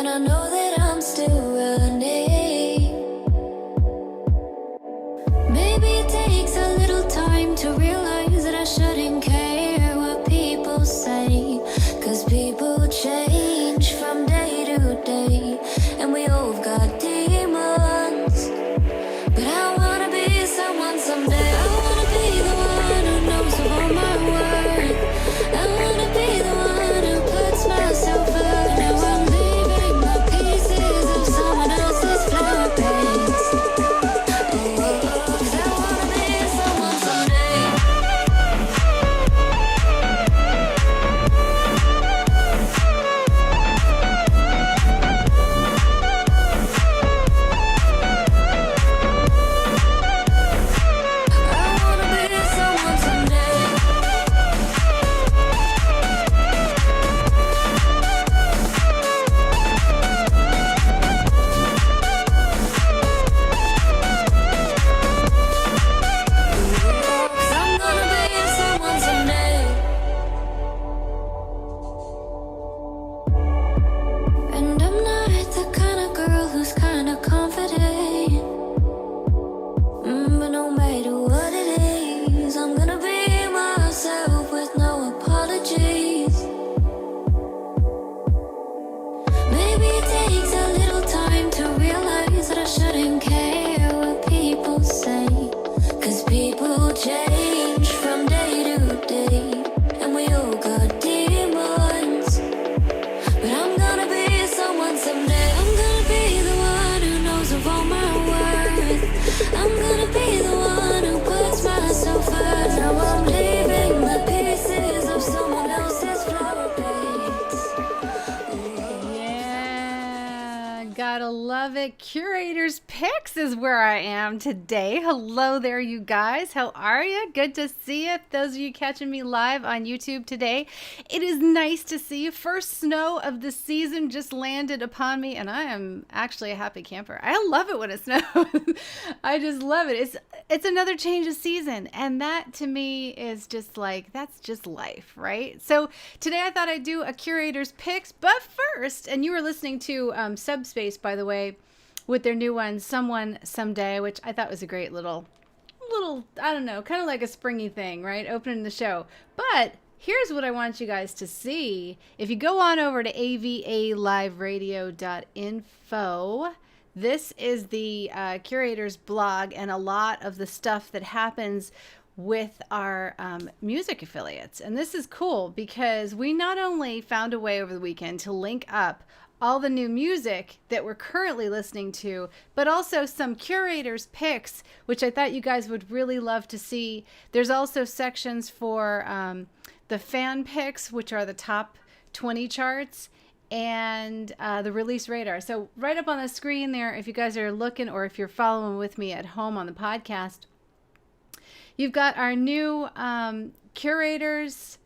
and I know that I'm still running. Maybe it takes a little time to realize that I shouldn't care what people say, 'cause people change from day to day, and we all got demons. But I wanna be someone someday. I wanna be the one who knows of all my worth. I wanna be the one who puts myself first. Now I'm leaving the pieces of someone else's flower base. 'Cause I wanna be someone someday. I wanna be someone someday. Cause I'm gonna be someone someday. And I'm not the kind of girl who's kinda confident. But no matter what it is, I'm gonna be myself with no apologies. Maybe it takes a little time to realize that I shouldn't care what people say, 'cause people change from day to day, and we all got demons. But I'm gonna be someone someday. I'm gonna be the one who knows of all my worth. I'm gonna be the one who puts myself first. Now I'm leaving the pieces of someone else's flower base. Yeah, gotta love it. Curators Picks is where I am today. Hello there, you guys. How are you? Good to see you. Those of you catching me live on YouTube today, it is nice to see you. First snow of the season just landed upon me, and I am actually a happy camper. I love it when it snows. I just love it. It's another change of season, and that to me is just like, that's just life, right? So today I thought I'd do a Curator's Picks, but first, and you were listening to Subspace, by the way, with their new one, Someone Someday, which I thought was a great little, I don't know, kind of like a springy thing, right? Opening the show. But here's what I want you guys to see. If you go on over to avaliveradio.info, this is the Curator's blog and a lot of the stuff that happens with our music affiliates. And this is cool because we not only found a way over the weekend to link up all the new music that we're currently listening to, but also some Curators Picks, which I thought you guys would really love to see. There's also sections for the fan picks, which are the top 20 charts, and the release radar. So right up on the screen there, if you guys are looking, or if you're following with me at home on the podcast, you've got our new Curators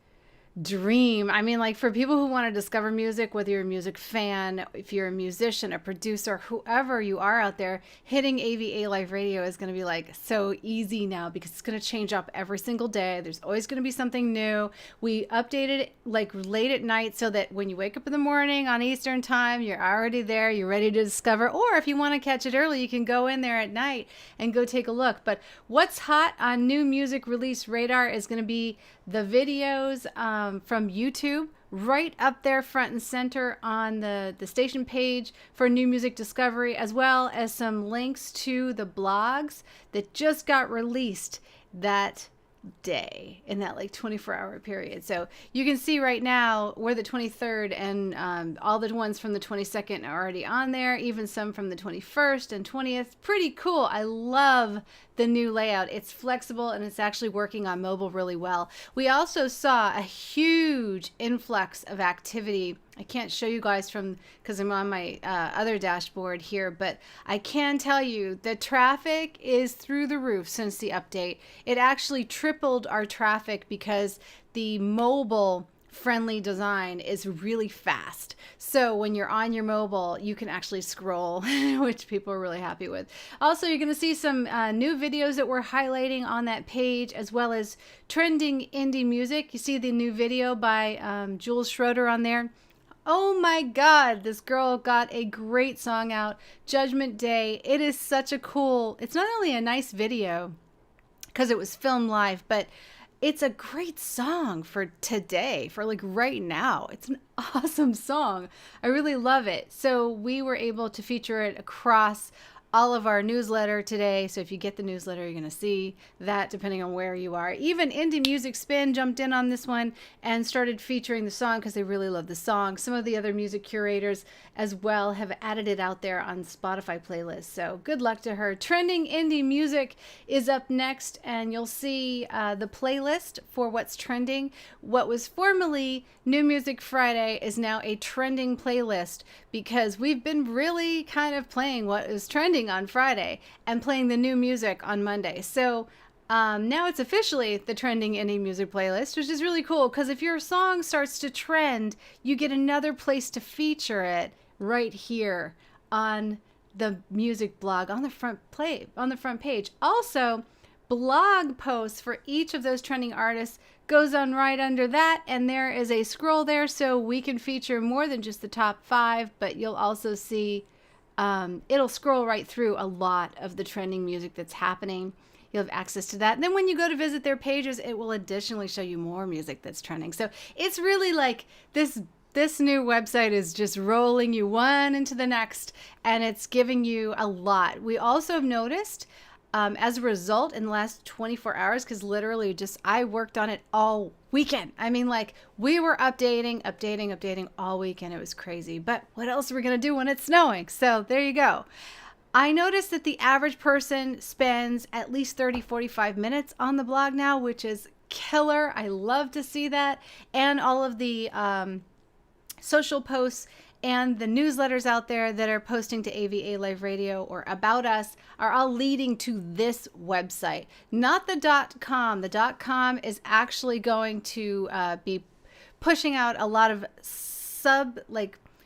dream. I mean, like, for people who want to discover music, whether you're a music fan, if you're a musician, a producer, whoever you are out there, hitting AVA Live Radio is going to be like so easy now because it's going to change up every single day. There's always going to be something new. We updated it like late at night so that when you wake up in the morning on Eastern time, you're already there, you're ready to discover. Or if you want to catch it early, you can go in there at night and go take a look. But what's hot on New Music Release Radar is going to be the videos from YouTube, right up there front and center on the station page for new music discovery, as well as some links to the blogs that just got released that day in that like 24-hour period. So you can see right now we're the 23rd, and all the ones from the 22nd are already on there, even some from the 21st and 20th. Pretty cool. I love the new layout. It's flexible and it's actually working on mobile really well. We also saw a huge influx of activity. I can't show you guys from because I'm on my other dashboard here, but I can tell you the traffic is through the roof since the update. It actually tripled our traffic because the mobile friendly design is really fast. So when you're on your mobile, you can actually scroll, which people are really happy with. Also, you're going to see some new videos that we're highlighting on that page, as well as trending indie music. You see the new video by Jules Schroeder on there. Oh my God, this girl got a great song out, Judgment Day. It is such a cool, it's not only a nice video because it was filmed live, but it's a great song for today, for like right now. It's an awesome song. I really love it. So we were able to feature it across all of our newsletter today. So if you get the newsletter, you're going to see that depending on where you are. Even Indie Music Spin jumped in on this one and started featuring the song because they really love the song. Some of the other music curators as well have added it out there on Spotify playlists. So good luck to her. Trending Indie Music is up next, and you'll see the playlist for what's trending. What was formerly New Music Friday is now a trending playlist because we've been really kind of playing what is trending on Friday and playing the new music on Monday. So now it's officially the trending indie music playlist, which is really cool because if your song starts to trend, you get another place to feature it right here on the music blog on the front page. Also, blog posts for each of those trending artists goes on right under that, and there is a scroll there so we can feature more than just the top 5, but you'll also see it'll scroll right through a lot of the trending music that's happening. You'll have access to that. And then when you go to visit their pages, it will additionally show you more music that's trending. So it's really like this new website is just rolling you one into the next, and it's giving you a lot. We also have noticed as a result in the last 24 hours, because literally I worked on it all weekend. I mean, like, we were updating all weekend. It was crazy. But what else are we going to do when it's snowing? So there you go. I noticed that the average person spends at least 30-45 minutes on the blog now, which is killer. I love to see that. And all of the social posts and the newsletters out there that are posting to AVA Live Radio or about us are all leading to this website, not the .com. The .com is actually going to be pushing out a lot of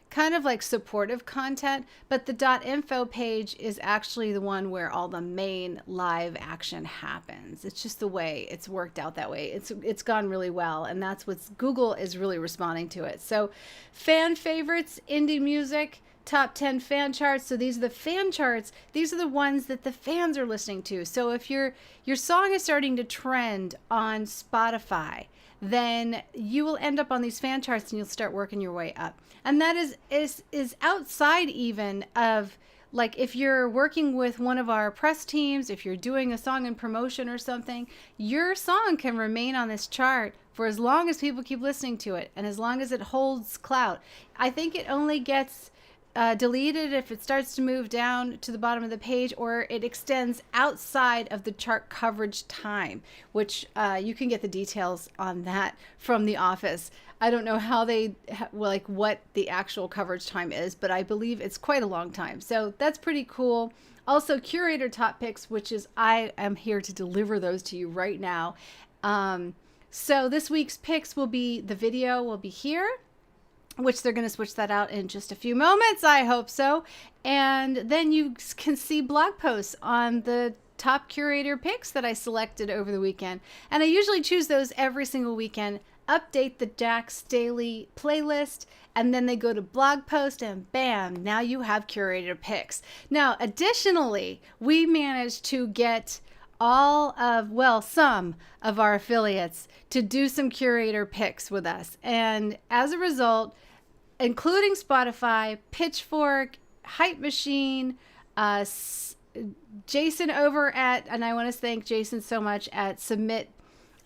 kind of like supportive content, but the .info page is actually the one where all the main live action happens. It's just the way it's worked out that way. It's gone really well, and that's what's Google is really responding to it. So fan favorites, indie music, top 10 fan charts. So these are the fan charts. These are the ones that the fans are listening to. So if your song is starting to trend on Spotify, then you will end up on these fan charts and you'll start working your way up. And that is outside even of, like, if you're working with one of our press teams, if you're doing a song in promotion or something, your song can remain on this chart for as long as people keep listening to it and as long as it holds clout. I think it only gets deleted if it starts to move down to the bottom of the page or it extends outside of the chart coverage time, which you can get the details on that from the office. I don't know how what the actual coverage time is, but I believe it's quite a long time. So that's pretty cool. Also, Curator top picks, which is I am here to deliver those to you right now. So this week's picks will be, the video will be here, which they're going to switch that out in just a few moments. I hope so. And then you can see blog posts on the top Curator picks that I selected over the weekend. And I usually choose those every single weekend, update the Jack's Daily playlist, and then they go to blog post and bam, now you have Curator picks. Now, additionally, we managed to get some of our affiliates to do some Curator picks with us. And as a result, including Spotify, Pitchfork, Hype Machine, Jason over at, and I want to thank Jason so much at Submit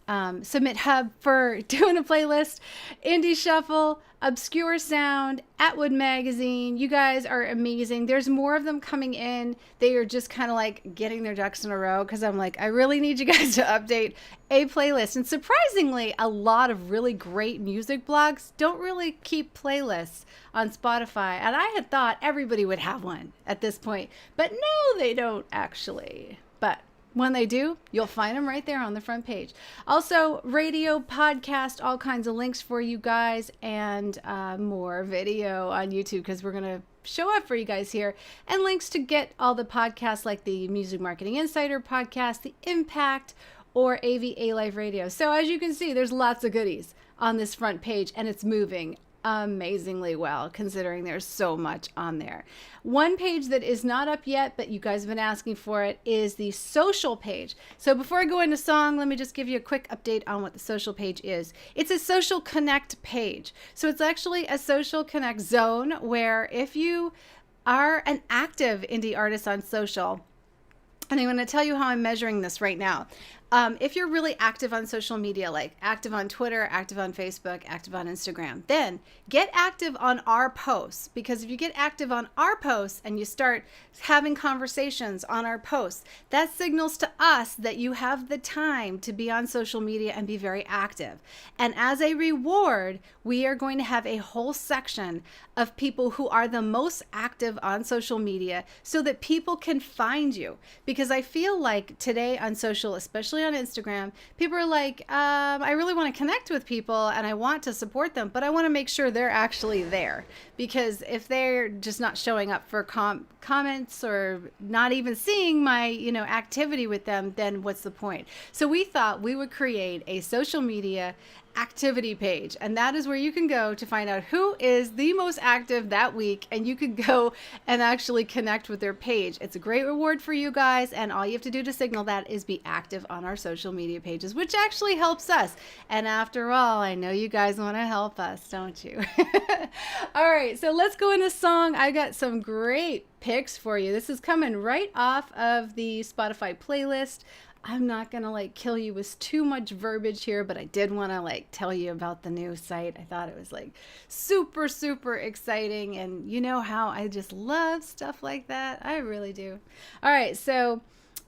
Hub for doing a playlist, Indie Shuffle, Obscure Sound, Atwood Magazine. You guys are amazing. There's more of them coming in. They are just kind of like getting their ducks in a row because I'm like, I really need you guys to update a playlist. And surprisingly, a lot of really great music blogs don't really keep playlists on Spotify. And I had thought everybody would have one at this point, but no, they don't actually. But when they do, you'll find them right there on the front page. Also, radio, podcast, all kinds of links for you guys, and more video on YouTube because we're going to show up for you guys here. And links to get all the podcasts like the Music Marketing Insider podcast, the Impact, or AVA Live Radio. So as you can see, there's lots of goodies on this front page, and it's moving amazingly well, considering there's so much on there. One page that is not up yet, but you guys have been asking for it, is the social page. So before I go into song, let me just give you a quick update on what the social page is. It's a social connect page. So it's actually a social connect zone where if you are an active indie artist on social, and I'm going to tell you how I'm measuring this right now. If you're really active on social media, like active on Twitter, active on Facebook, active on Instagram, then get active on our posts. Because if you get active on our posts and you start having conversations on our posts, that signals to us that you have the time to be on social media and be very active. And as a reward, we are going to have a whole section of people who are the most active on social media so that people can find you. Because I feel like today on social, especially on Instagram, people are like, I really want to connect with people and I want to support them, but I want to make sure they're actually there. Because if they're just not showing up for comments or not even seeing my, activity with them, then what's the point? So we thought we would create a social media activity page, and that is where you can go to find out who is the most active that week, and you can go and actually connect with their page. It's a great reward for you guys, and all you have to do to signal that is be active on our social media pages, which actually helps us. And after all, I know you guys want to help us, don't you? All right, so let's go into song. I got some great picks for you. This is coming right off of the Spotify playlist. I'm not going to kill you with too much verbiage here, but I did want to tell you about the new site. I thought it was super, super exciting. And you know how I just love stuff like that. I really do. All right. So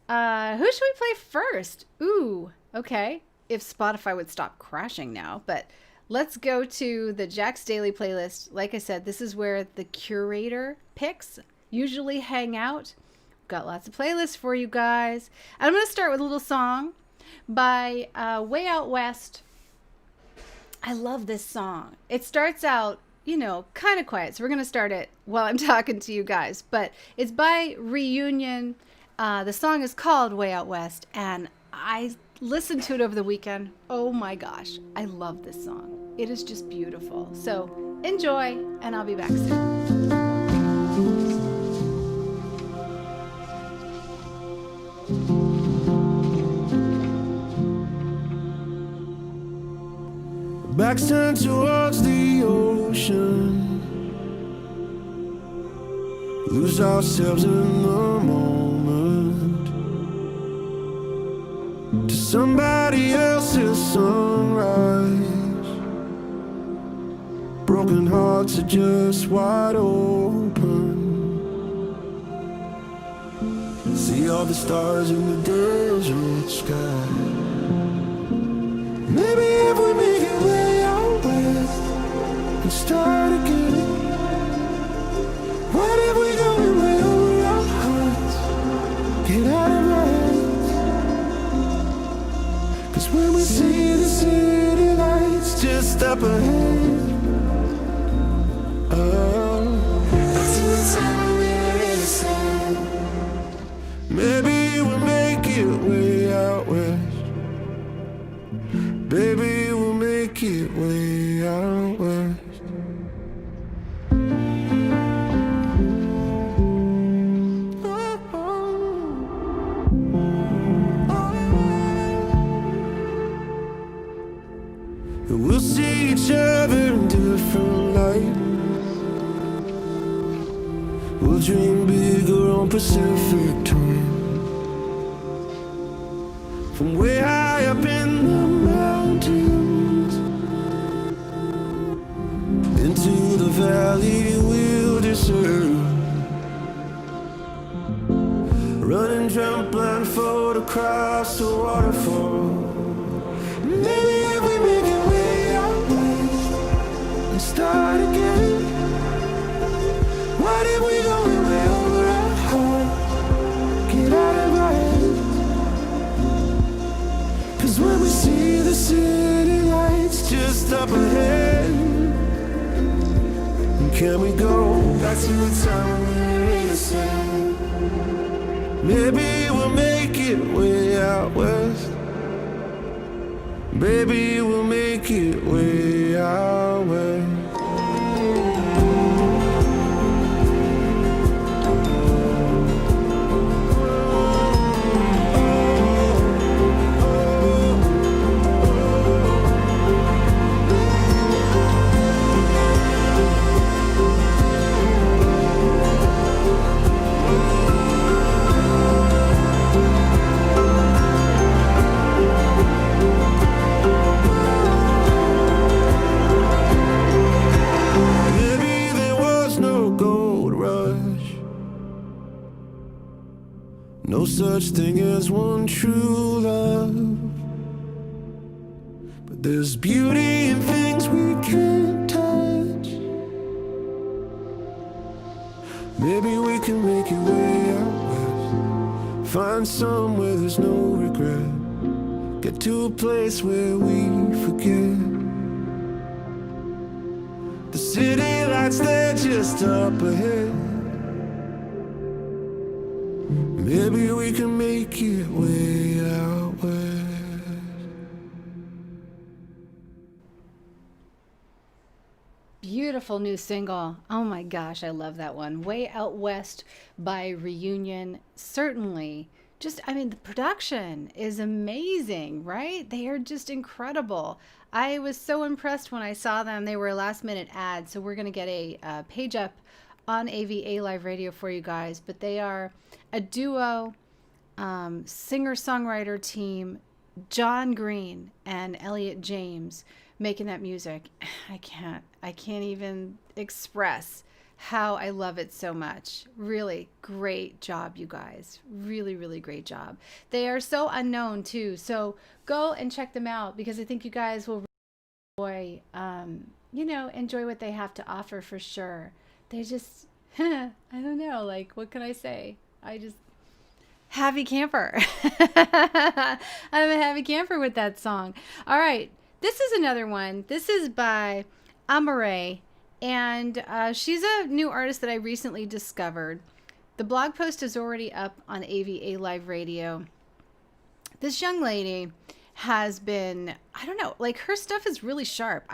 who should we play first? Ooh, okay. If Spotify would stop crashing now, but let's go to the Jack's Daily playlist. Like I said, this is where the Curator picks usually hang out. Got lots of playlists for you guys. And I'm going to start with a little song by Way Out West. I love this song. It starts out, kind of quiet. So we're going to start it while I'm talking to you guys. But it's by Reunion. The song is called Way Out West. And I listened to it over the weekend. Oh my gosh. I love this song. It is just beautiful. So enjoy, and I'll be back soon. Backs turned towards the ocean, lose ourselves in the moment, to somebody else's sunrise. Broken hearts are just wide open. See all the stars in the desert sky. Maybe if we make it way out west and start again, what if we go and way over our hearts, get out of our heads? Cause when we see the city lights just up ahead, that's the time we're innocent. Maybe we'll make it way out west. Baby, we'll make it way out west. We'll see each other in different light. We'll dream bigger on Pacific time. From way high up in the mountains, into the valley we'll descend. Running, jump, blindfold across the waterfall. Maybe if we make it way out west and start again, what if we go way over our heart, get out of our heads? Cause when we see the city lights just up ahead, can we go back to the time we were innocent? Maybe we'll make it way out west. Baby, we'll make it way out west. No such thing as one true love. But there's beauty in things we can't touch. Maybe we can make it way out west. Find somewhere there's no regret. Get to a place where we forget. The city lights, they're just up ahead. Maybe we can make it way out west. Beautiful new single. Oh my gosh, I love that one. Way Out West by Reunion. Certainly. The production is amazing, right? They are just incredible. I was so impressed when I saw them. They were a last minute ad, so we're going to get a page up on AVA Live Radio for you guys. But they are a duo, singer-songwriter team, John Green and Elliot James, making that music. I can't even express how I love it so much. Really great job, you guys. Really, really great job. They are so unknown too. So go and check them out because I think you guys will enjoy, enjoy what they have to offer for sure. They just, I don't know, like, what can I say? Happy camper. I'm a happy camper with that song. All right. This is another one. This is by Amarae. And she's a new artist that I recently discovered. The blog post is already up on AVA Live Radio. This young lady has been, I don't know, like her stuff is really sharp.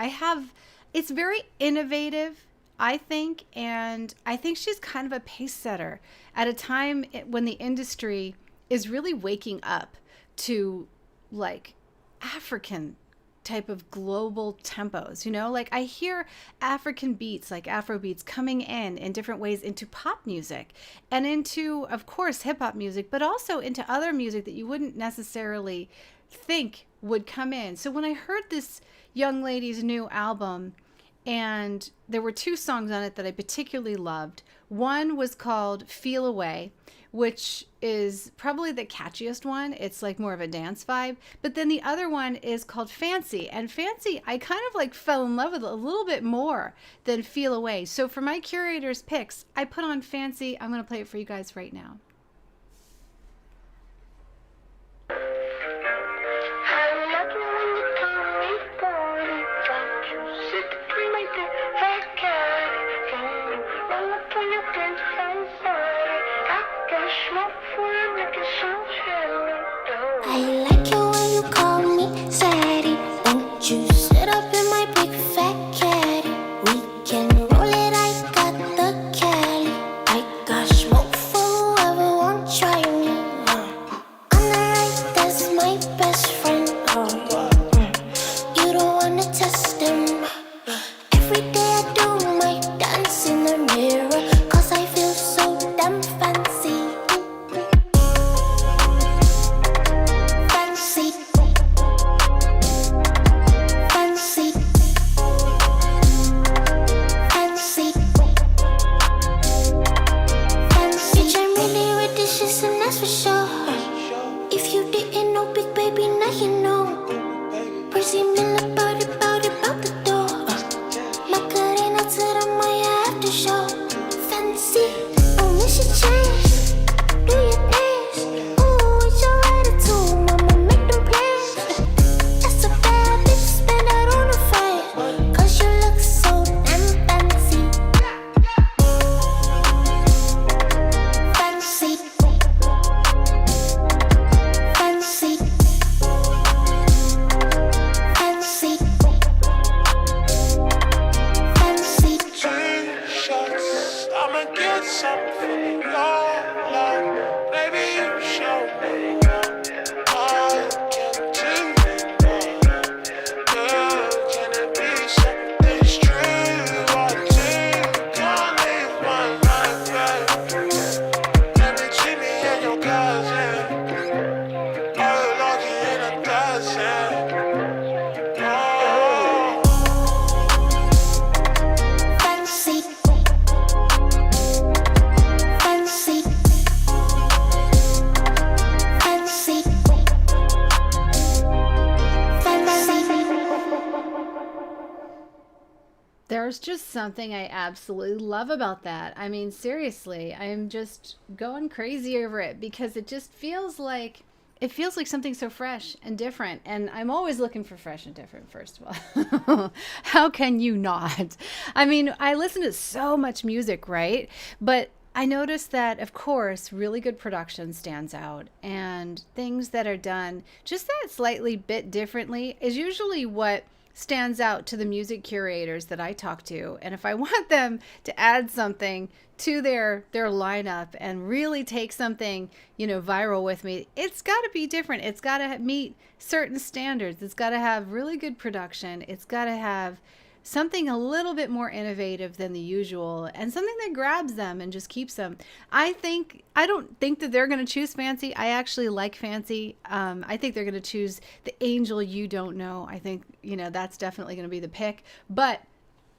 It's very innovative, I think. And I think she's kind of a pace setter at a time when the industry is really waking up to like African type of global tempos, like I hear African beats, like Afro beats, coming in different ways into pop music and into, of course, hip hop music, but also into other music that you wouldn't necessarily think would come in. So when I heard this young lady's new album, and there were 2 songs on it that I particularly loved. One was called Feel Away, which is probably the catchiest one. It's like more of a dance vibe. But then the other one is called Fancy. And Fancy, I kind of like fell in love with a little bit more than Feel Away. So for my Curator's picks, I put on Fancy. I'm going to play it for you guys right now. I like it when you call me Sadie. Won't you sit up in my big fat caddy? We can roll it, I got the Cali. I got smoke for whoever won't try me. On the right, that's my best friend. You don't wanna test him. Every day I do my dance in the mirror, 'cause I feel so damn fancy. Fancy. there's just something I absolutely love about that. I mean, seriously, I'm just going crazy over it because it just feels like something so fresh and different. And I'm always looking for fresh and different, first of all. How can you not? I mean, I listen to so much music, right? But I noticed that, of course, really good production stands out, and things that are done just that slightly bit differently is usually what stands out to the music curators that I talk to. And if I want them to add something to their lineup and really take something, viral with me, it's got to be different. It's got to meet certain standards. It's got to have really good production. It's got to have something a little bit more innovative than the usual, and something that grabs them and just keeps them. I don't think that they're going to choose fancy. I actually like fancy. I think they're going to choose the Angel You Don't Know. I think, that's definitely going to be the pick, but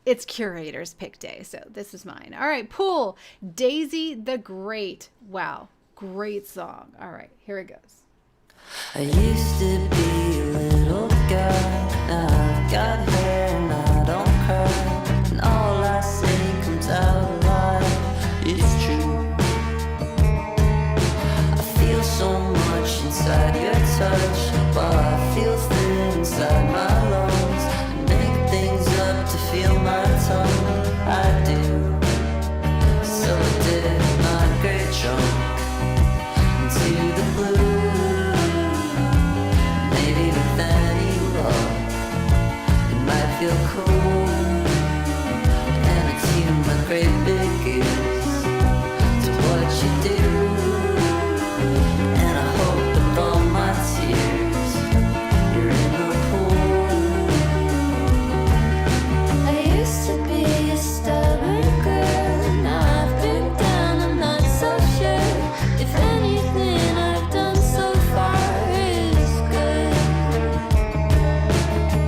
it's Curator's pick day, so this is mine. All right, Pool, Daisy the Great. Wow, great song. All right, here it goes. I used to be a little girl, now I've got hair and I don't cry, and all I say comes out alive, it's true. I feel so much inside your touch, while I feel thin inside my lungs, and make things up to feel my tongue, I do. So I did my great jump into the blue. Feel cool, and I tune my great big ears to what you do, and I hope with all my tears you're in the pool. I used to be a stubborn girl, now I've been down, I'm not so sure if anything I've done so far is good.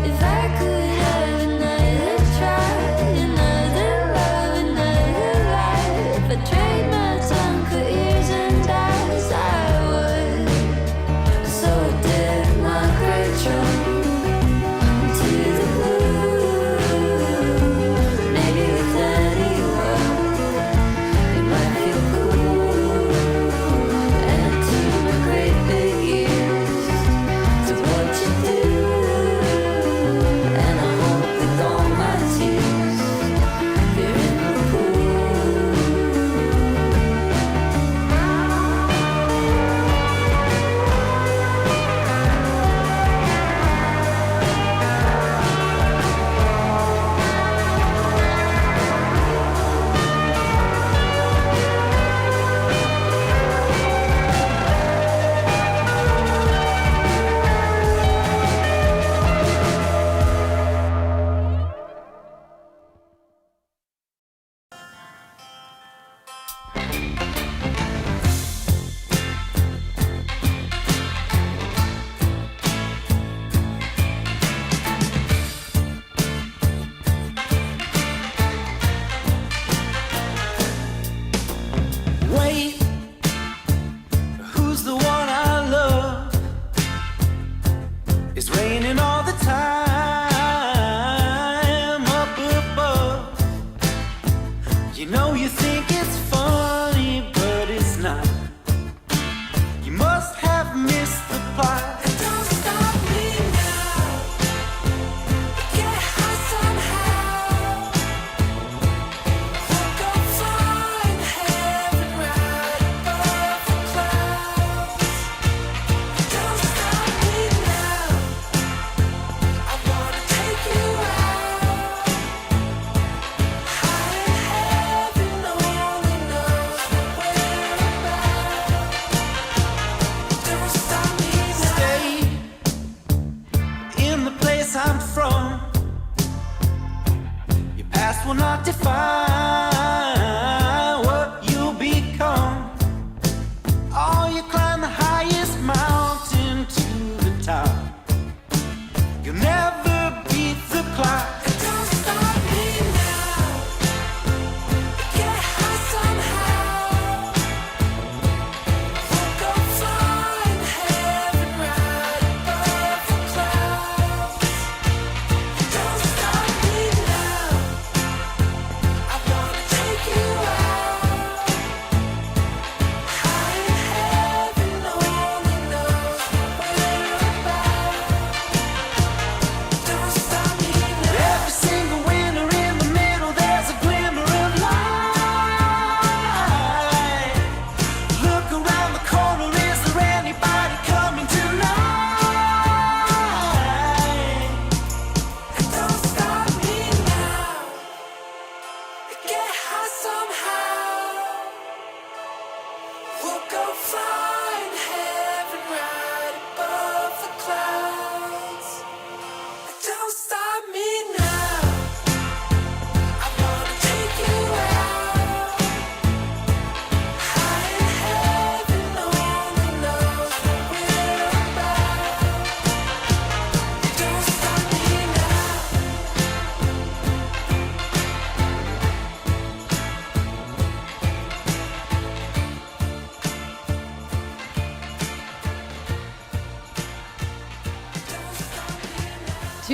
If I could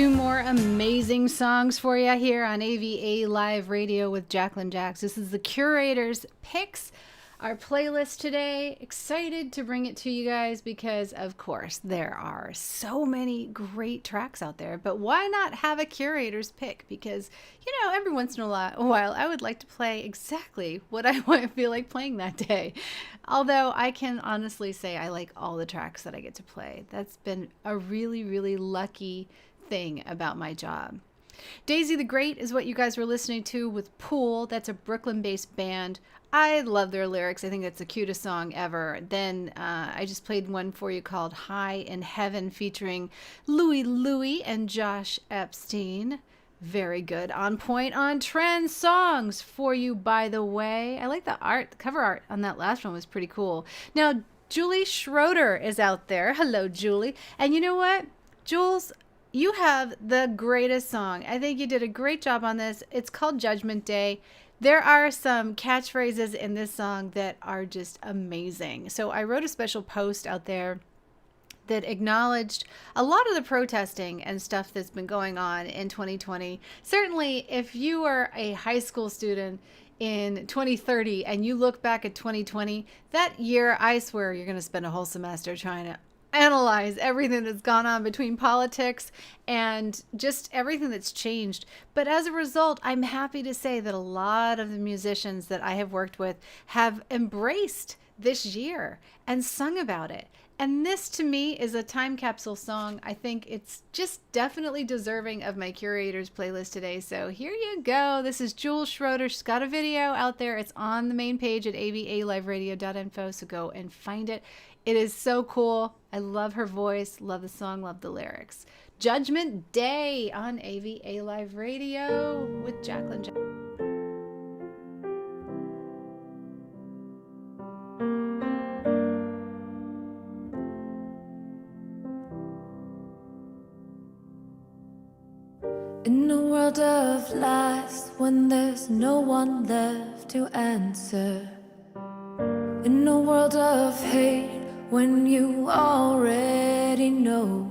Two more amazing songs for you here on AVA Live Radio with Jacqueline Jax. This is the Curators Picks, our playlist today. Excited to bring it to you guys because, of course, there are so many great tracks out there. But why not have a Curator's Pick? Because, you know, every once in a while, I would like to play exactly what I feel like playing that day. Although I can honestly say I like all the tracks that I get to play. That's been a really, really lucky thing about my job. Daisy the Great is what you guys were listening to with Pool. That's a Brooklyn-based band. I love their lyrics. I think it's the cutest song ever. Then I just played one for you called High in Heaven featuring Louie and Josh Epstein. Very good. On point, on trend songs for you, by the way. I like the art. The cover art on that last one was pretty cool. Now, Julie Schroeder is out there. Hello, Julie. And you know what? Jules, you have the greatest song. I think you did a great job on this. It's called Judgment Day. There are some catchphrases in this song that are just amazing. So I wrote a special post out there that acknowledged a lot of the protesting and stuff that's been going on in 2020. Certainly, if you are a high school student in 2030 and you look back at 2020, that year, I swear you're going to spend a whole semester trying to analyze everything that's gone on between politics and just everything that's changed. But as a result, I'm happy to say that a lot of the musicians that I have worked with have embraced this year and sung about it. And this to me is a time capsule song. I think it's just definitely deserving of my Curators playlist today. So here you go. This is Jules Schroeder. She's got a video out there. It's on the main page at avaliveradio.info. So go and find it. It is so cool. I love her voice, love the song, love the lyrics. Judgment Day on AVA Live Radio with Jacqueline Jackson. In a world of lies, when there's no one left to answer. In a world of hate, when you already know.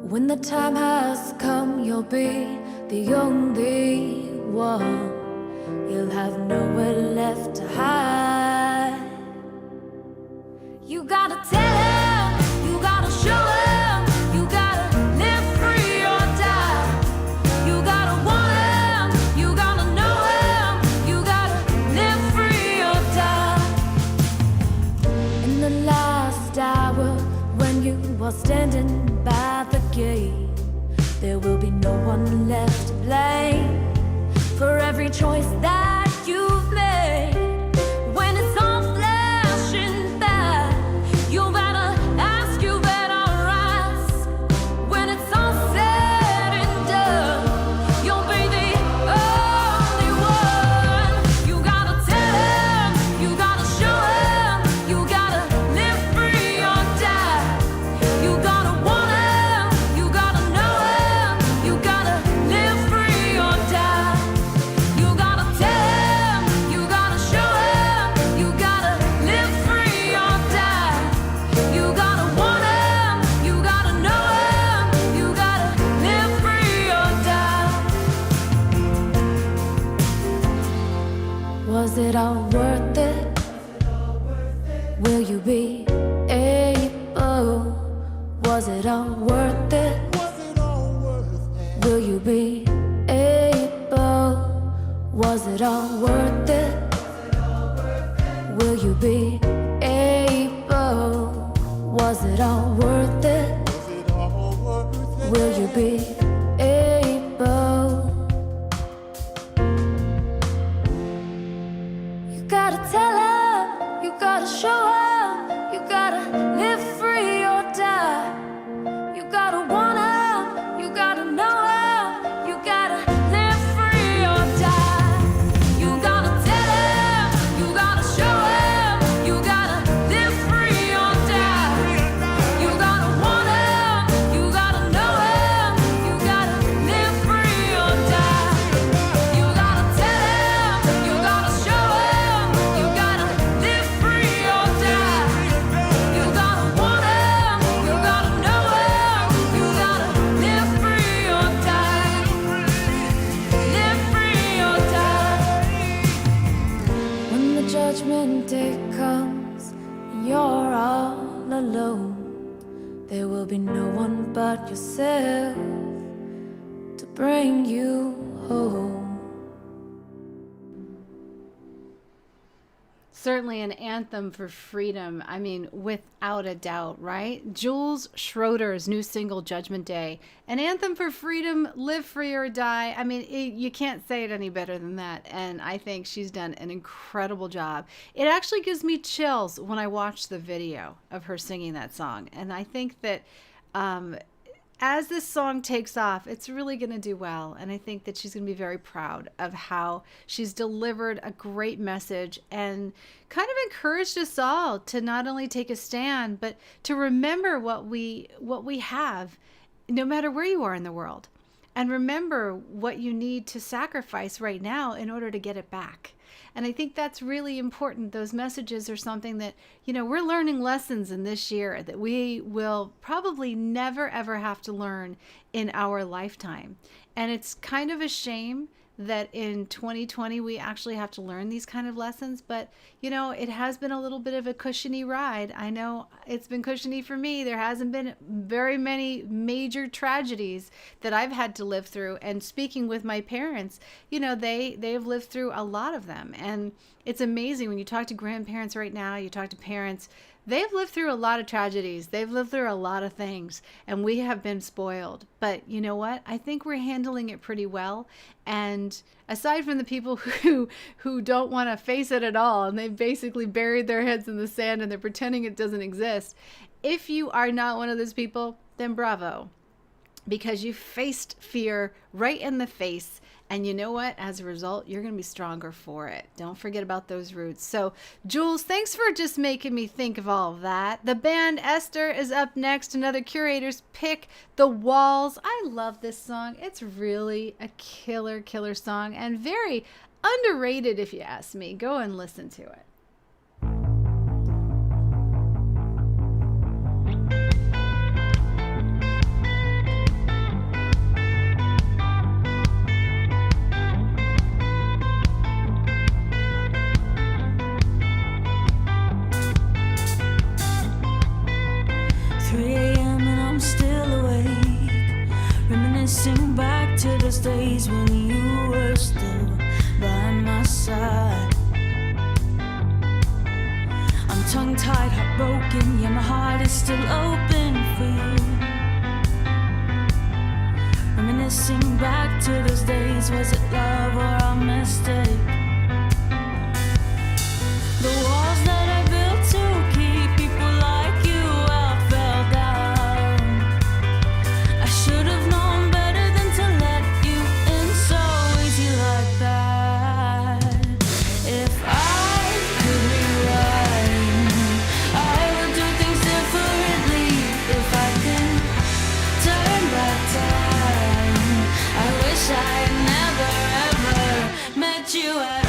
When the time has come, you'll be the only one. You'll have nowhere left to hide. You gotta tell him, you gotta show him, you gotta live free or die. You gotta want him, you gotta know him, you gotta live free or die. In the last hour, when you are standing by the gate, there will be no one left to blame for every choice that you've made. When it's all flashing by, you better ask, you better rise. When it's all said and done, you'll be the only one. You gotta tell him, you gotta show him, you gotta live free or die. You gotta want him, you gotta know him, you gotta live free or die. You gotta tell him, you gotta show him, you gotta live free or die. You gotta want him, you gotta know him, you gotta live free or die. Was it all worth it? Will you be able? Was it all worth it? Will you be able? Was it all worth it? Will you be able? Was it all worth it? Will you be able? You gotta tell him, you gotta show him, you gotta live free or die. You gotta want him, you gotta know him, you gotta live free or die. You gotta tell him, you gotta show him, you gotta live free or die. You gotta want him, you gotta know him, you gotta live free or die. You gotta tell him, you gotta show him, you gotta live free or die. Judgment Day comes, and you're all alone. There will be no one but yourself to bring you home. Certainly an anthem for freedom. I mean, without a doubt, right? Jules Schroeder's new single, Judgment Day. An anthem for freedom, live free or die. I mean, you can't say it any better than that. And I think she's done an incredible job. It actually gives me chills when I watch the video of her singing that song. And I think that as this song takes off, it's really going to do well. And I think that she's going to be very proud of how she's delivered a great message and kind of encouraged us all to not only take a stand, but to remember what we have, no matter where you are in the world. And remember what you need to sacrifice right now in order to get it back. And I think that's really important. Those messages are something that, we're learning lessons in this year that we will probably never, ever have to learn in our lifetime. And it's kind of a shame that in 2020 we actually have to learn these kind of lessons. But, it has been a little bit of a cushiony ride. I know it's been cushiony for me. There hasn't been very many major tragedies that I've had to live through. And speaking with my parents, they've lived through a lot of them. And it's amazing when you talk to grandparents right now, you talk to parents, they've lived through a lot of tragedies. They've lived through a lot of things, and we have been spoiled. But you know what? I think we're handling it pretty well. And aside from the people who don't want to face it at all, and they've basically buried their heads in the sand and they're pretending it doesn't exist, if you are not one of those people, then bravo. Because you faced fear right in the face. And you know what? As a result, you're going to be stronger for it. Don't forget about those roots. So, Jules, thanks for just making me think of all of that. The band Esther is up next. Another Curator's pick, The Walls. I love this song. It's really a killer, killer song and very underrated if you ask me. Go and listen to it. 3 a.m. and I'm still awake, reminiscing back to those days when you were still by my side. I'm tongue-tied, heartbroken, yeah, my heart is still open for you. Reminiscing back to those days, was it love or a mistake? The walls that I built to keep people like you out fell down. I should have known better than to let you in so easy like that. If I could rewrite, I would do things differently. If I can turn back time, I wish I had never ever met you.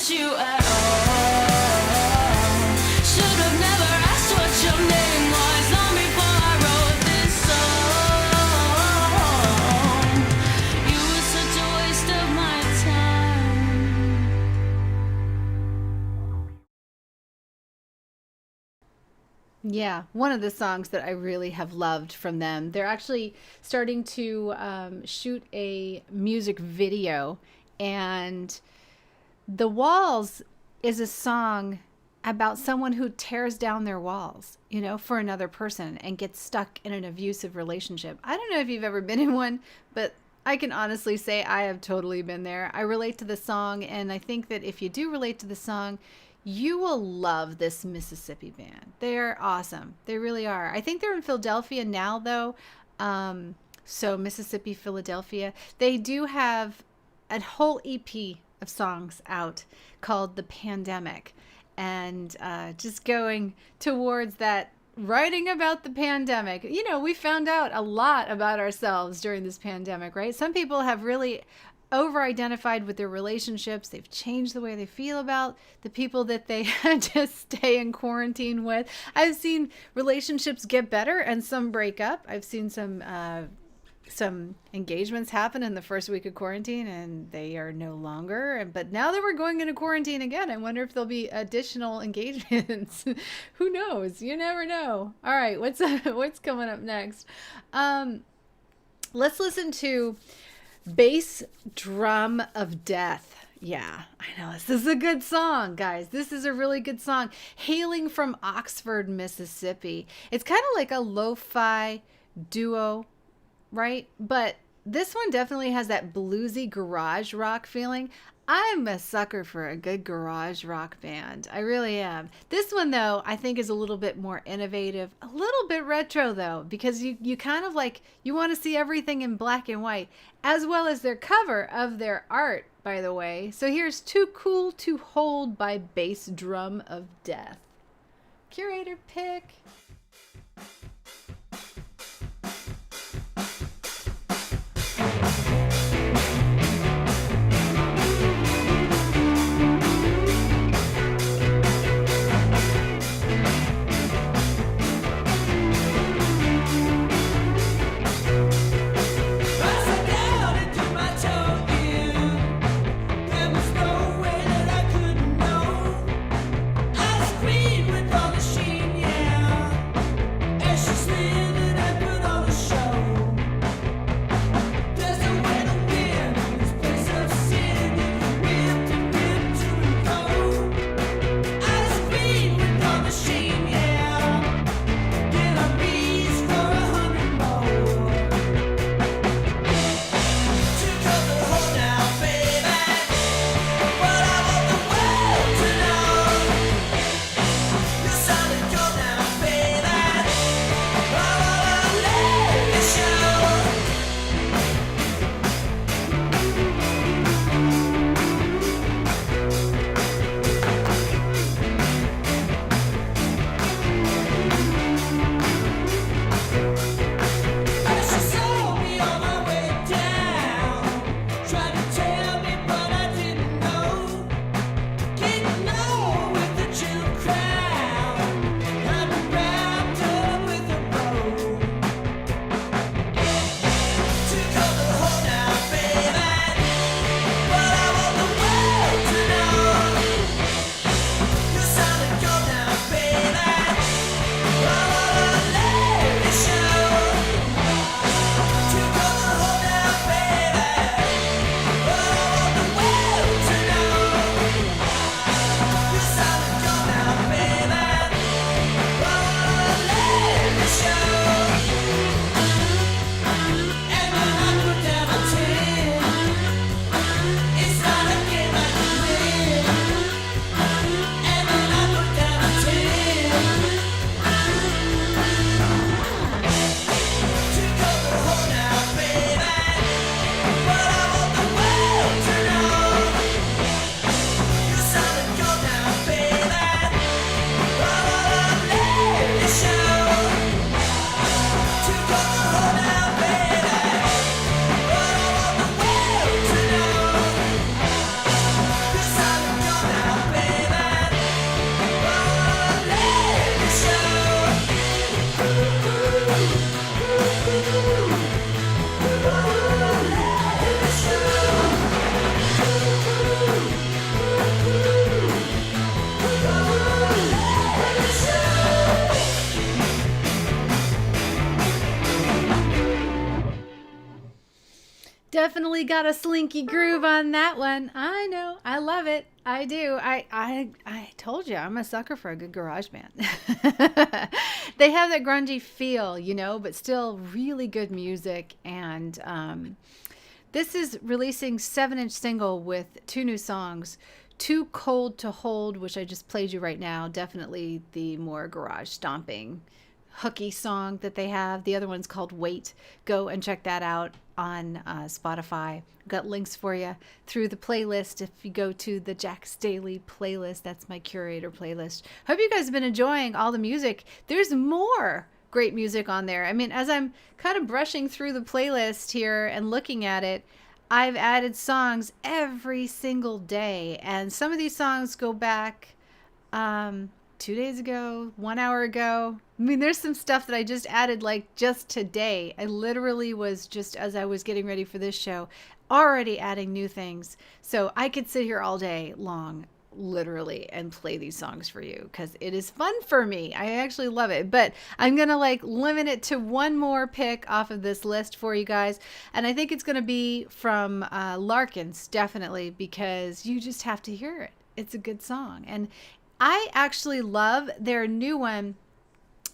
miss you at all. Should have never asked what your name was long before I wrote this song. You were such a waste of my time. Yeah, one of the songs that I really have loved from them. They're actually starting to shoot a music video, and The Walls is a song about someone who tears down their walls, you know, for another person and gets stuck in an abusive relationship. I don't know if you've ever been in one, but I can honestly say I have totally been there. I relate to the song, and I think that if you do relate to the song, you will love this Mississippi band. They're awesome. They really are. I think they're in Philadelphia now, though. So Mississippi, Philadelphia. They do have a whole EP of songs out called The Pandemic. And just going towards that, writing about the pandemic. You know, we found out a lot about ourselves during this pandemic, right? Some people have really over-identified with their relationships. They've changed the way they feel about the people that they had to stay in quarantine with. I've seen relationships get better and some break up. I've seen some engagements happen in the first week of quarantine and they are no longer. But now that we're going into quarantine again, I wonder if there'll be additional engagements. Who knows? You never know. All right, what's coming up next? Let's listen to Bass Drum of Death. Yeah, I know. This is a good song, guys. This is a really good song. Hailing from Oxford, Mississippi. It's kind of like a lo-fi duo, right? But this one definitely has that bluesy garage rock feeling. I'm a sucker for a good garage rock band. I really am. This one, though, I think is a little bit more innovative, a little bit retro, though, because you kind of like, you want to see everything in black and white, as well as their cover of their art, by the way. So here's Too Cool to Hold by Bass Drum of Death. Curator pick. With all the sheen, yeah. definitely got a slinky groove on that one. I know. I love it. I do. I told you, I'm a sucker for a good garage band. They have that grungy feel, you know, but still really good music. And this is releasing 7-inch single with 2 new songs. Too Cold to Hold, which I just played you right now. Definitely the more garage stomping, hooky song that they have. The other one's called Wait. Go and check that out on Spotify. I've got links for you through the playlist. If you go to the Jack's Daily playlist, that's my Curator playlist. Hope you guys have been enjoying all the music. There's more great music on there. I mean, as I'm kind of brushing through the playlist here and looking at it, I've added songs every single day, and some of these songs go back 2 days ago, 1 hour ago. I mean, there's some stuff that I just added like just today. I literally was just, as I was getting ready for this show, already adding new things. So I could sit here all day long, literally, and play these songs for you because it is fun for me. I actually love it. But I'm going to like limit it to one more pick off of this list for you guys. And I think it's going to be from Larkin's, definitely, because you just have to hear it. It's a good song. And I actually love their new one.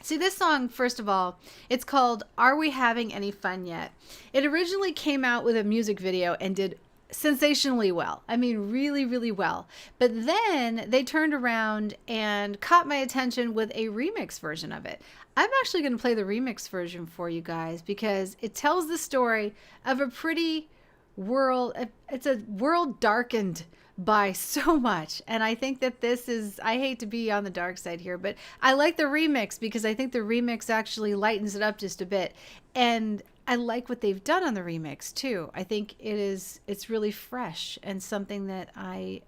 See, this song, first of all, it's called Are We Having Any Fun Yet? It originally came out with a music video and did sensationally well. I mean, really, really well. But then they turned around and caught my attention with a remix version of it. I'm actually going to play the remix version for you guys because it tells the story of a pretty world. It's a world darkened by so much. And I think that this is, I hate to be on the dark side here, but I like the remix because I think the remix actually lightens it up just a bit. And I like what they've done on the remix too. I think it's really fresh and something that I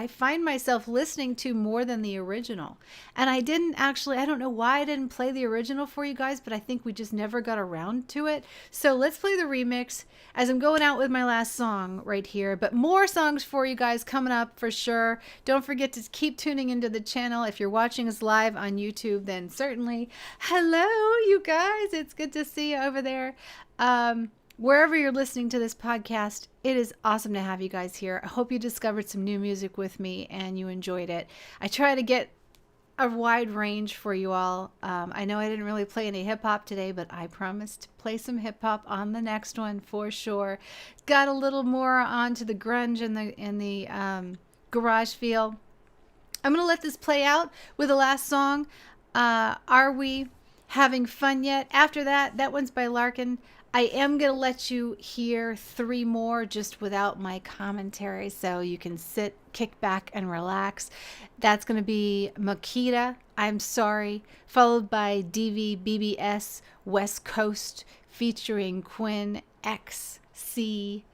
find myself listening to more than the original. And I don't know why I didn't play the original for you guys, but I think we just never got around to it. So let's play the remix as I'm going out with my last song right here. But more songs for you guys coming up for sure. Don't forget to keep tuning into the channel. If you're watching us live on YouTube, then certainly hello, you guys. It's good to see you over there. Wherever you're listening to this podcast, it is awesome to have you guys here. I hope you discovered some new music with me and you enjoyed it. I try to get a wide range for you all. I know I didn't really play any hip hop today, but I promised to play some hip hop on the next one for sure. Got a little more onto the grunge and the garage feel. I'm going to let this play out with the last song. Are We Having Fun Yet? After that one's by Larkin. I am going to let you hear 3 more just without my commentary so you can sit, kick back, and relax. That's going to be Makita, I'm Sorry, followed by DVBBS West Coast featuring Quinn XC.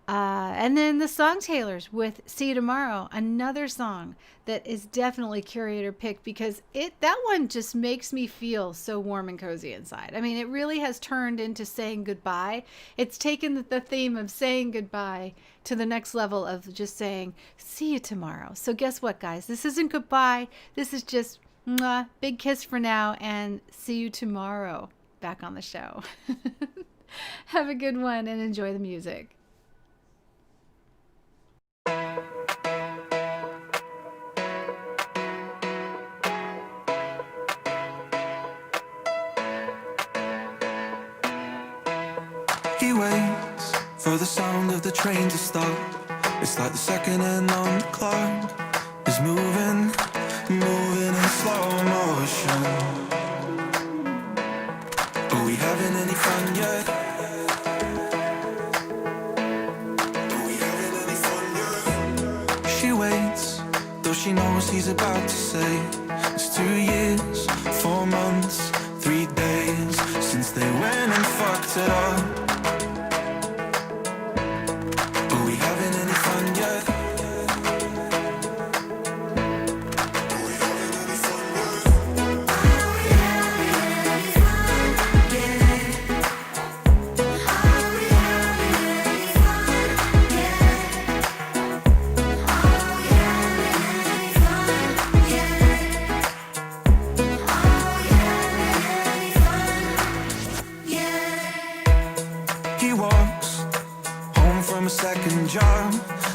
And then the Song Tailors with See You Tomorrow, another song that is definitely Curator picked because that one just makes me feel so warm and cozy inside. I mean, it really has turned into saying goodbye. It's taken the theme of saying goodbye to the next level of just saying, see you tomorrow. So guess what, guys? This isn't goodbye. This is just mwah, big kiss for now and see you tomorrow back on the show. Have a good one and enjoy the music. He waits for the sound of the train to stop. It's like the second hand on the clock is moving in slow motion. Are we having any fun yet? Are we having any fun yet? She waits, though she knows he's about to say it's 2 years, 4 months, 3 days since they went and fucked it up.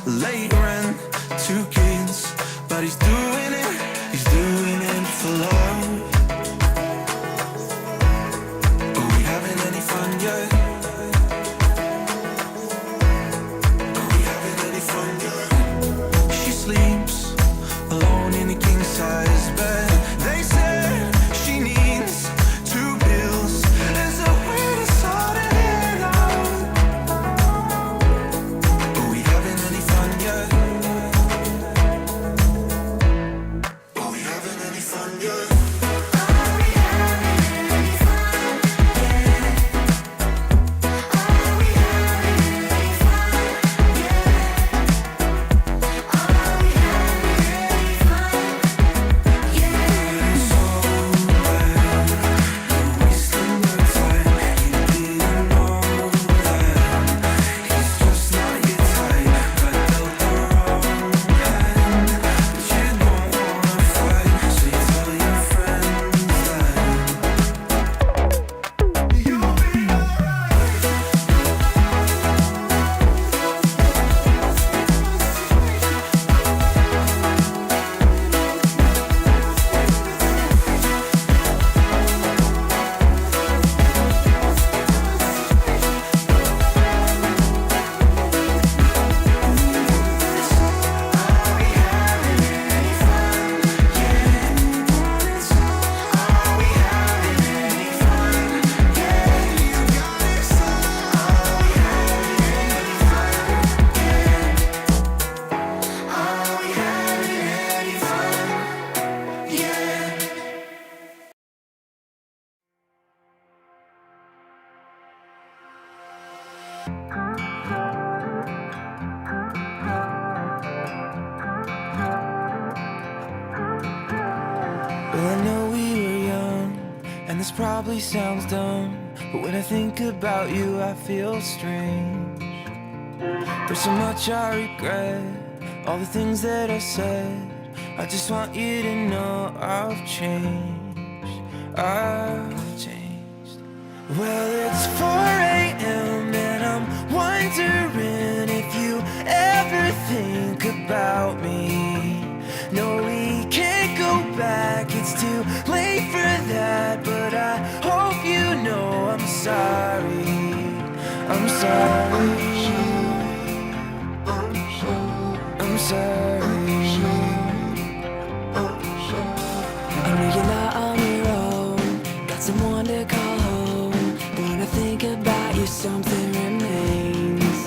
late rent, 2 kids, but he's doing it for love. Are we having any fun yet? Are we having any fun yet? She sleeps alone in a king-size bed. They said she needs 2 pills. There's a way to sort it out. Are we having any fun yet? Are we having any fun yet? Well, I know we were young, and this probably sounds dumb, but when I think about you, I feel strange. There's so much I regret, all the things that I said. I just want you to know I've changed. Well, it's 4 a.m. and I'm wondering if you ever think about me. No, we can't go back, it's too late for that, but I hope you know I'm sorry. I'm sorry. I'm sorry. I know you're not on your own, got someone to call home, but when I think about you, something remains.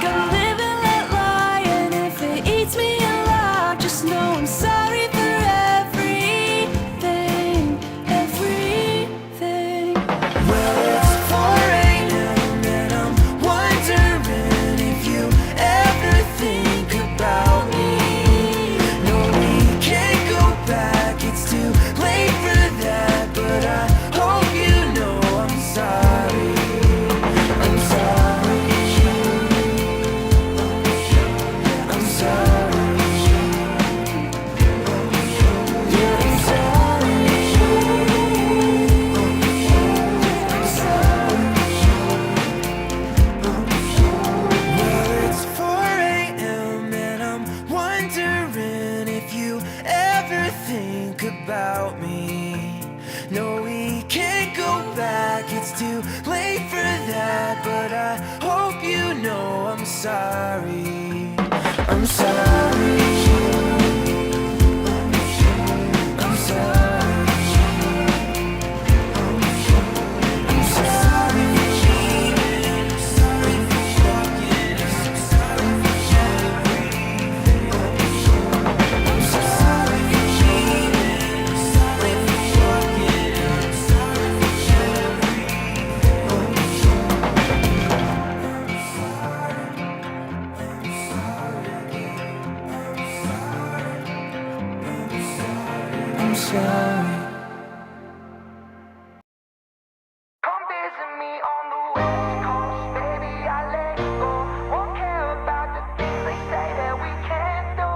Gotta live and let lie, and if it eats me alive, just know I'm sorry for everything, everything. Well, it's 4 a.m. and I'm wondering if you ever think about me. No, we can't go back, it's too late for that, but I hope you know I'm sorry. I'm sorry. I'm sorry. Yeah, I'm sorry. Well, it's 4 a.m. and I'm wondering if you ever think about me. No, we can't go back, it's too late for that, but I hope you know I'm sorry. I'm sorry. I'm sorry. I'm sorry for cheating, I'm sorry for fucking, I'm sorry for everything. I'm sorry for cheating, I'm sorry for fucking, I'm sorry for I'm sorry. Come visit me on the West Coast, baby, I let go. Won't care about the things they say that we can't do.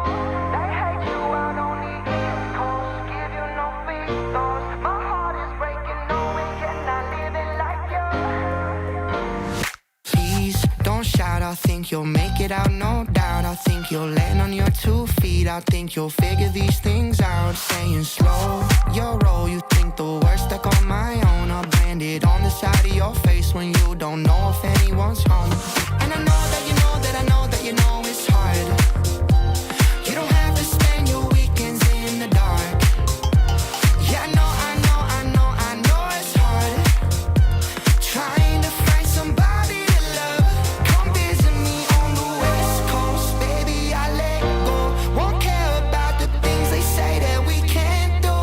They hate you out on the East Coast, give you no free throws. My heart is breaking, knowing you're not living like you. Please don't shout, I think you'll make it it out, no doubt. I think you'll land on your 2 feet. I think you'll figure these things out. Saying slow your roll. You think the worst stuck on my own. I'll brand it on the side of your face when you don't know if anyone's home. And I know that you know that I know that you know it's hard. You don't have to spend your weekends in the dark. Yeah, I know, I know, I know, I know it's hard. Trying to find somebody to love. Come visit me on the West Coast, baby, I let go. Won't care about the things they say that we can't do.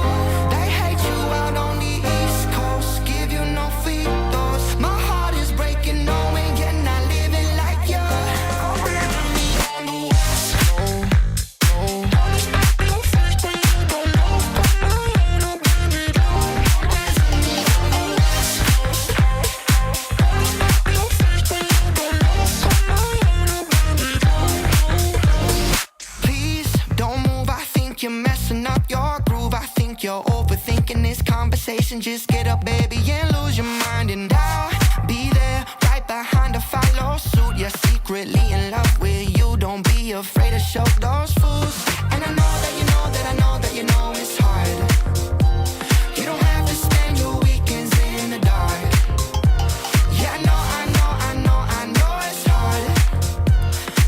They hate you out on the East Coast, give you no free throws. My heart is breaking knowing you're not living like you. Come visit me on the West Coast. Please don't move, I think you're messing up your groove. I think you're overthinking this conversation. Just get up, baby, and lose your mind. And I'll be there right behind to follow suit. You're secretly in love with you. Don't be afraid to show those fools. And I know that you know that I know that you know it's hard. You don't have to spend your weekends in the dark. Yeah, I know, I know, I know, I know it's hard.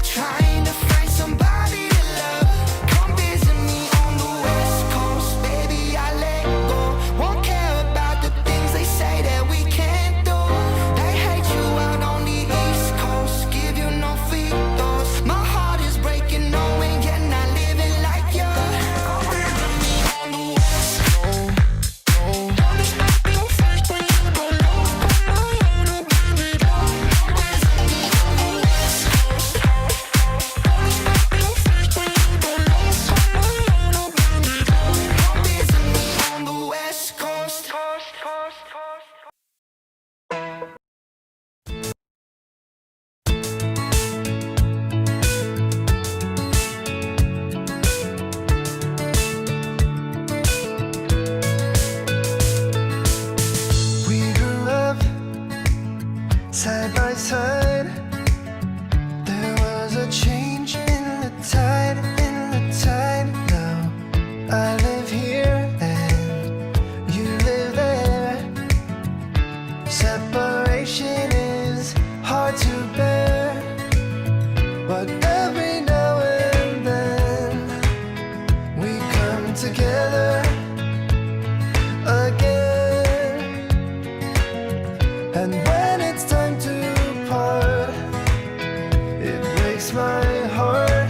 Trying to find somebody to love. Come visit me on the West Coast, baby, I let go. Won't care about the things they say that we can't do. They hate you out on the East Coast, give you no free throws. My heart is breaking knowing you're not living like you. Come visit me on the West Coast. On the West Coast. We grew up side by side. There was a change in the tide, Now I live here and you live there. Separation is hard to bear, but every now and then we come together again. And when it's time to part, it breaks my heart.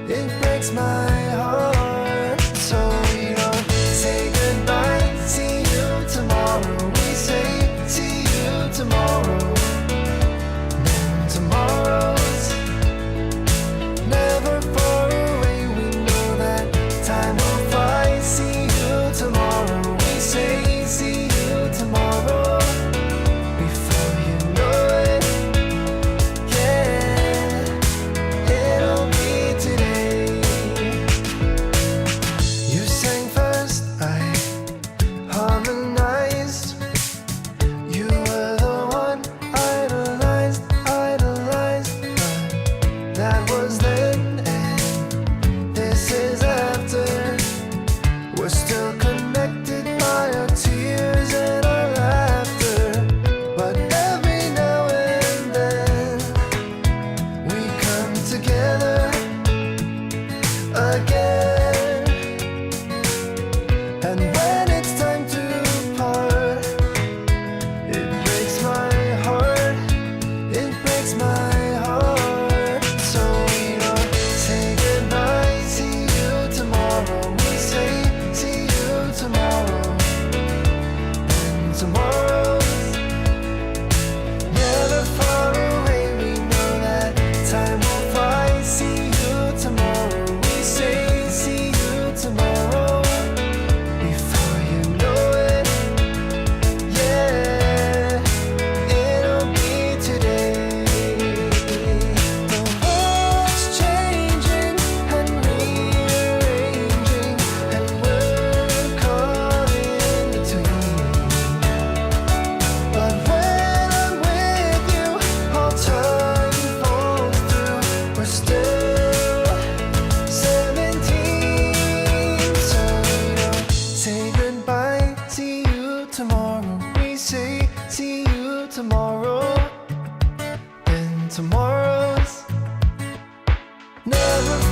It breaks my heart. So we don't say goodbye, see you tomorrow. We say see you tomorrow. No, tomorrow's never far away. We know that time will fly. See you tomorrow. We say see you tomorrow. Before you know it, yeah, it'll be never